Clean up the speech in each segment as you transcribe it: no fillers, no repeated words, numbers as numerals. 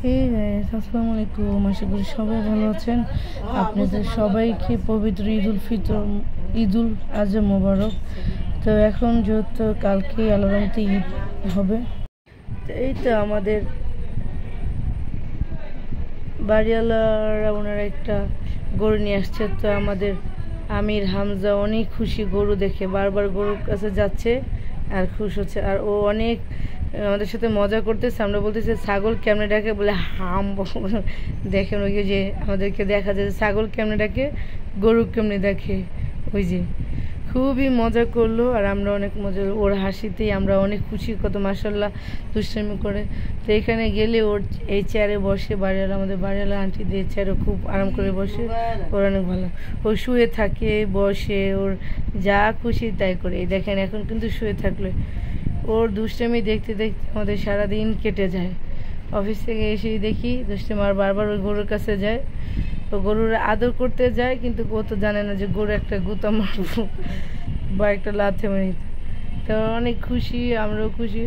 আসসালামু আলাইকুম, আশা করি সবাই ভালো আছেন। আপনাদের সবাইকে পবিত্র ঈদুল আজহা মোবারক। তো এখন যেহেতু কালকে আল্লাহর রহমতে ঈদ হবে, তো এই তো আমাদের বাড়িওয়ালারা ওনারা একটা গরু নিয়ে আসছে। তো আমাদের আমির হামজা অনেক খুশি গরু দেখে, বারবার গরুর কাছে যাচ্ছে আর খুশ হচ্ছে। আর ও অনেক আমাদের সাথে মজা করতেছে। আমরা বলতেছি ছাগল কেমনে ডাকে, বলে হাম। দেখেন ওই যে আমাদেরকে দেখা যায় ছাগল কেমনে ডাকে, গরু কেমনে দেখে, ওই যে খুবই মজা করলো। আর আমরা অনেক মজা, ওর হাসিতেই আমরা অনেক খুশি, কত মাশাআল্লাহ দুষ্টামি করে। তো এখানে গেলে ওর এই চেয়ারে বসে, বাড়িওয়ালা আমাদের বাড়িওয়ালা আন্টি দিয়ে চেয়ারে খুব আরাম করে বসে, ওর অনেক ভালো। ও শুয়ে থাকে, বসে, ওর যা খুশি তাই করে। এই দেখেন এখন কিন্তু শুয়ে থাকলে ওর দুষ্টামি দেখতে দেখতে আমাদের সারাদিন কেটে যায়। অফিস থেকে এসেই দেখি দুষ্টামি, আর বারবার ওই গরুর কাছে যায়, তো গরুর আদর করতে যায়, কিন্তু ও তো জানে না যে গরু একটা গুতা মারবো বা একটা লাথি মারি। তো অনেক খুশি, আমরাও খুশি।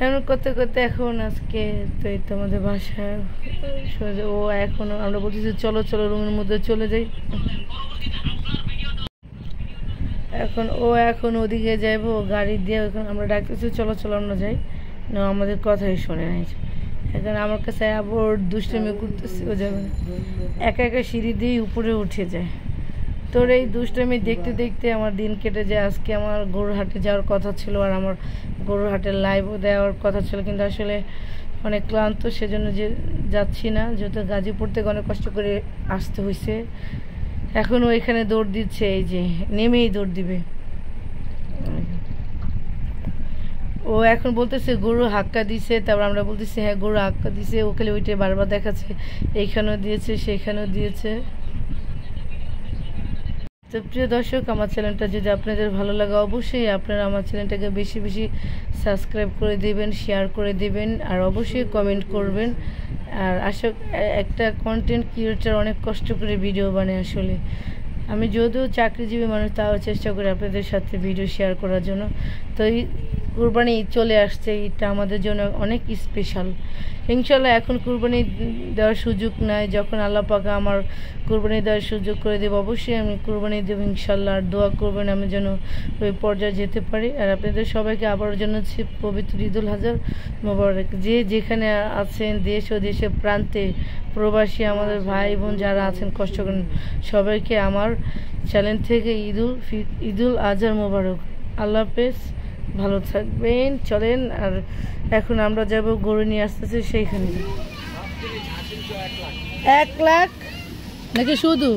এমন করতে করতে এখন আজকে তো এই তো আমাদের বাসায় ও এখন আমরা বলতেছি চলো চলো রুমের মধ্যে চলে যাই। এখন ওদিকে যাইবো গাড়ি দিয়ে, এখন আমরা ডাকতেছি চলো চলো আমরা যাই না, আমাদের কথাই শোনে নাই। এখন আমার কাছে আবার দুষ্টামি করতেছি, ও যাবে না, একা একা সিঁড়ি দিয়ে উপরে উঠে যায়। তোর এই দুষ্টামি দেখতে দেখতে আমার দিন কেটে যায়। আজকে আমার গরুর হাটে যাওয়ার কথা ছিল, আর আমার গরুর হাটের লাইভও দেওয়ার কথা ছিল, কিন্তু আসলে অনেক ক্লান্ত, সেজন্য যে যাচ্ছি না, যেহেতু গাজীপুর থেকে অনেক কষ্ট করে আসতে হয়েছে। এখন ওইখানে দৌড় দিচ্ছে, এই যে নেমেই দৌড় দিবে। ও এখন বলতেছে গরু হাক্কা দিছে, তারপর আমরা বলতেছি হ্যাঁ গরু হাক্কা দিছে। ও খালি ওইটাই বারবার দেখাচ্ছে, এইখানেও দিয়েছে সেইখানেও দিয়েছে। তো প্রিয় দর্শক, আমার চ্যানেলটা যদি আপনাদের ভালো লাগে অবশ্যই আপনারা আমার চ্যানেলটাকে বেশি বেশি সাবস্ক্রাইব করে দেবেন, শেয়ার করে দেবেন, আর অবশ্যই কমেন্ট করবেন। আর একটা কন্টেন্ট ক্রিয়েটর অনেক কষ্ট করে ভিডিও বানায়। আসলে আমি যদিও চাকরিজীবী মানুষ, তাও চেষ্টা করি আপনাদের সাথে ভিডিও শেয়ার করার জন্য। তো এই কুরবানি চলে আসছে, এটা আমাদের জন্য অনেক স্পেশাল। ইনশাল্লাহ এখন কুরবানি দেওয়ার সুযোগ নাই, যখন আল্লাহ পাক আমার কুরবানি দেওয়ার সুযোগ করে দেব অবশ্যই আমি কুরবানি দেবো ইনশাল্লাহ। আর দোয়া করবেন আমি যেন ওই পর্যায়ে যেতে পারি। আর আপনাদের সবাইকে আবারও জানাচ্ছি পবিত্র ঈদুল আজহা মোবারক। যে যেখানে আছেন দেশ ও দেশের প্রান্তে প্রবাসী আমাদের ভাই বোন যারা আছেন কষ্ট করেন, সবাইকে আমার চ্যানেল থেকে ঈদুল আজহা মোবারক। আল্লাহ হাফেজ, ভালো থাকবেন। চলেন, আর এখন আমরা যাব গরু নিয়ে আসতেছি সেইখানে। 1 লাখ নাকি শুধু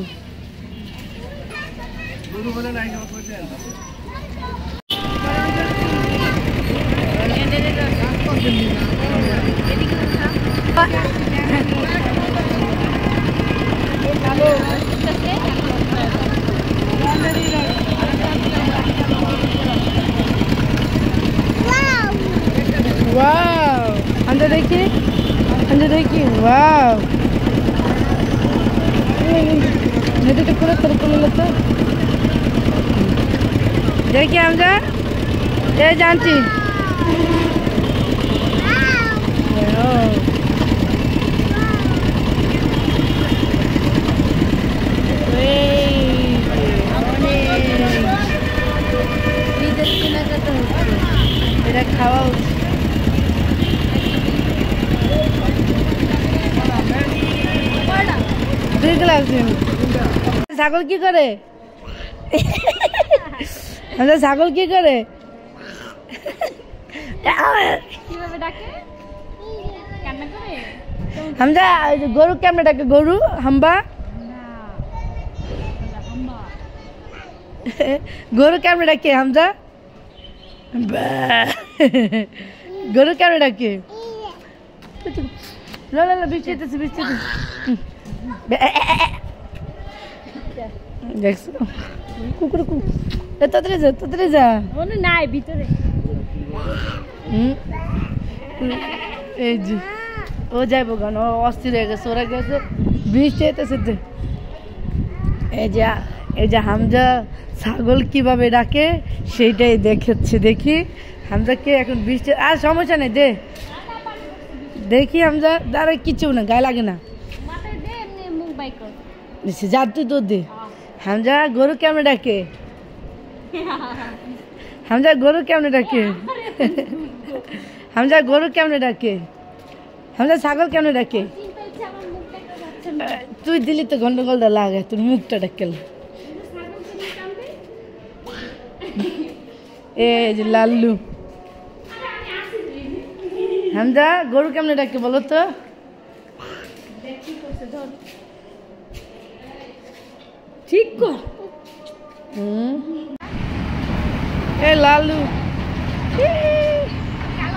अंदर देखिए वाह, नहीं तो पूरा तरह लगता। देखिए हमजा ये जानती খাওয়া ছাগল কি করে, ছাগল কি করে, হামজা গরু কেমনে ডাকে, গরু হাম্বা, গরু কেমনে ডাকে হামজা, গরু কেমনে ডাকে, বৃষ্টি বৃষ্টি দেখছো কুকুর তাড়াতাড়ি যা নাই ভিতরে। এই যে ও যাইব গান, ও অস্থির হয়ে গেছে, ওরা গেছে বৃষ্টি হইতেছে। এই যে হামজা ছাগল কিভাবে ডাকে সেইটাই দেখাচ্ছে। দেখি হামজাকে এখন বৃষ্টি, আর সমস্যা নেই, দেখি হামজা দাঁড়া কিছু না গায়ে লাগে না যা তুই তোর দে হামজা গরু কেমনে ডাকে হামজা গরু কেমনে ডাকে হামজা গরু কেমনে ডাকে হামজা ছাগল কেমনে ডাকে তুই দিলি তো গন্ডগোলটা লাগে তোর মুখটা ডাকেল এই যে লাল্লু হামজা গরু কেমনে ডাকে বলো তো ঠিক কর এ লালু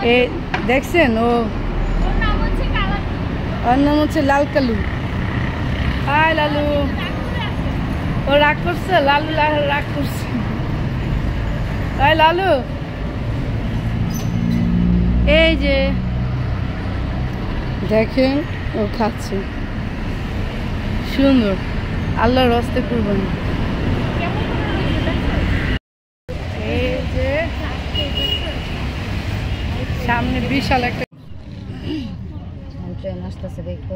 এ দেখছেন ওর নাম হচ্ছে লাল কালু হাই লালু ও রাগ করছে লালু রাগ করছে হাই লালু এই যে দেখেন ও খাচ্ছে সুন্দর আল্লাহর রাস্তায় কুরবানি এই যে সামনে বিশাল একটা ট্রেন আসতেছে দেখো